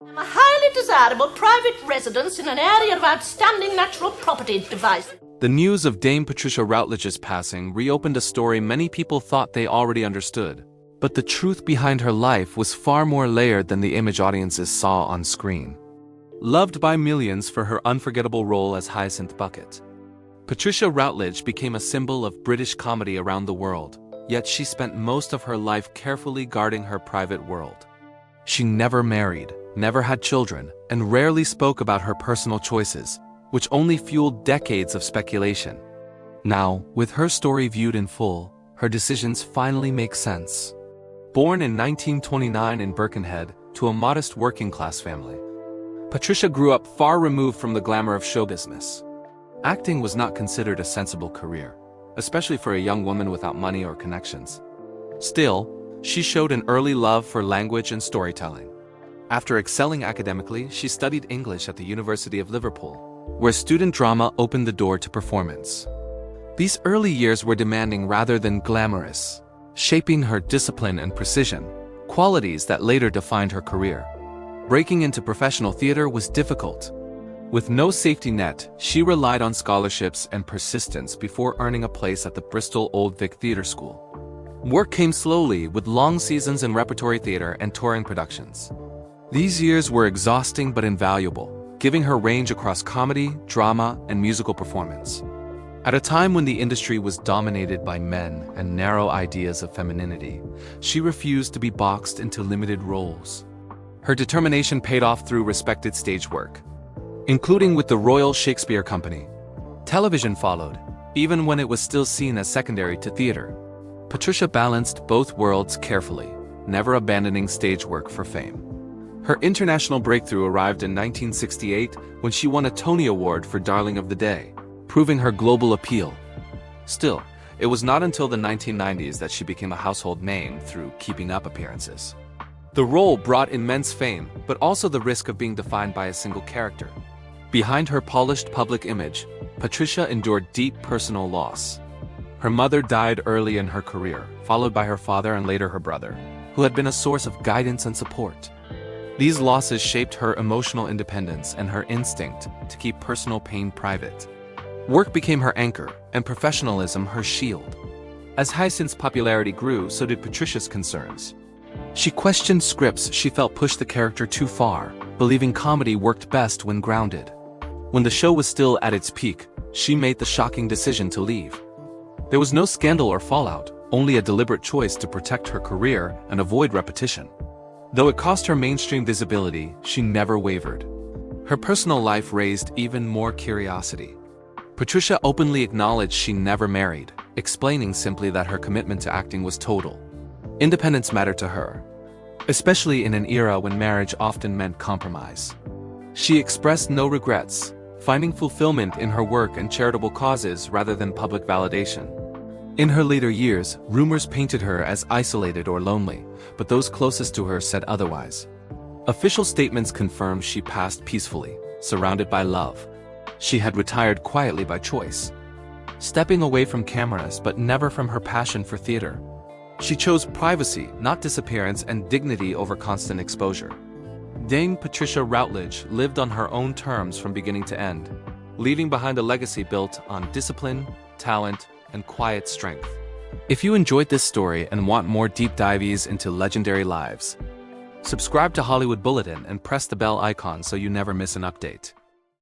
A highly desirable private residence in an area of outstanding natural property devices. The news of Dame Patricia Routledge's passing reopened a story many people thought they already understood. But the truth behind her life was far more layered than the image audiences saw on screen. Loved by millions for her unforgettable role as Hyacinth Bucket, Patricia Routledge became a symbol of British comedy around the world, yet she spent most of her life carefully guarding her private world. She never married, never had children, and rarely spoke about her personal choices, which only fueled decades of speculation. Now, with her story viewed in full, her decisions finally make sense. Born in 1929 in Birkenhead to a modest working-class family, Patricia grew up far removed from the glamour of show business. Acting was not considered a sensible career, especially for a young woman without money or connections. Still, she showed an early love for language and storytelling. After excelling academically, she studied English at the University of Liverpool, where student drama opened the door to performance. These early years were demanding rather than glamorous, shaping her discipline and precision, qualities that later defined her career. Breaking into professional theater was difficult. With no safety net, she relied on scholarships and persistence before earning a place at the Bristol Old Vic Theatre School. Work came slowly, with long seasons in repertory theater and touring productions. These years were exhausting but invaluable, giving her range across comedy, drama, and musical performance. At a time when the industry was dominated by men and narrow ideas of femininity, she refused to be boxed into limited roles. Her determination paid off through respected stage work, including with the Royal Shakespeare Company. Television followed, even when it was still seen as secondary to theater. Patricia balanced both worlds carefully, never abandoning stage work for fame. Her international breakthrough arrived in 1968 when she won a Tony Award for Darling of the Day, proving her global appeal. Still, it was not until the 1990s that she became a household name through Keeping Up appearances. The role brought immense fame, but also the risk of being defined by a single character. Behind her polished public image, Patricia endured deep personal loss. Her mother died early in her career, followed by her father and later her brother, who had been a source of guidance and support. These losses shaped her emotional independence and her instinct to keep personal pain private. Work became her anchor, and professionalism her shield. As Hyacinth's popularity grew, so did Patricia's concerns. She questioned scripts she felt pushed the character too far, believing comedy worked best when grounded. When the show was still at its peak, she made the shocking decision to leave. There was no scandal or fallout, only a deliberate choice to protect her career and avoid repetition. Though it cost her mainstream visibility, she never wavered. Her personal life raised even more curiosity. Patricia openly acknowledged she never married, explaining simply that her commitment to acting was total. Independence mattered to her, especially in an era when marriage often meant compromise. She expressed no regrets, finding fulfillment in her work and charitable causes rather than public validation. In her later years, rumors painted her as isolated or lonely, but those closest to her said otherwise. Official statements confirmed she passed peacefully, surrounded by love. She had retired quietly by choice, stepping away from cameras but never from her passion for theater. She chose privacy, not disappearance, and dignity over constant exposure. Dame Patricia Routledge lived on her own terms from beginning to end, leaving behind a legacy built on discipline, talent, and quiet strength. If you enjoyed this story and want more deep dives into legendary lives, subscribe to Hollywood Bulletin and press the bell icon so you never miss an update.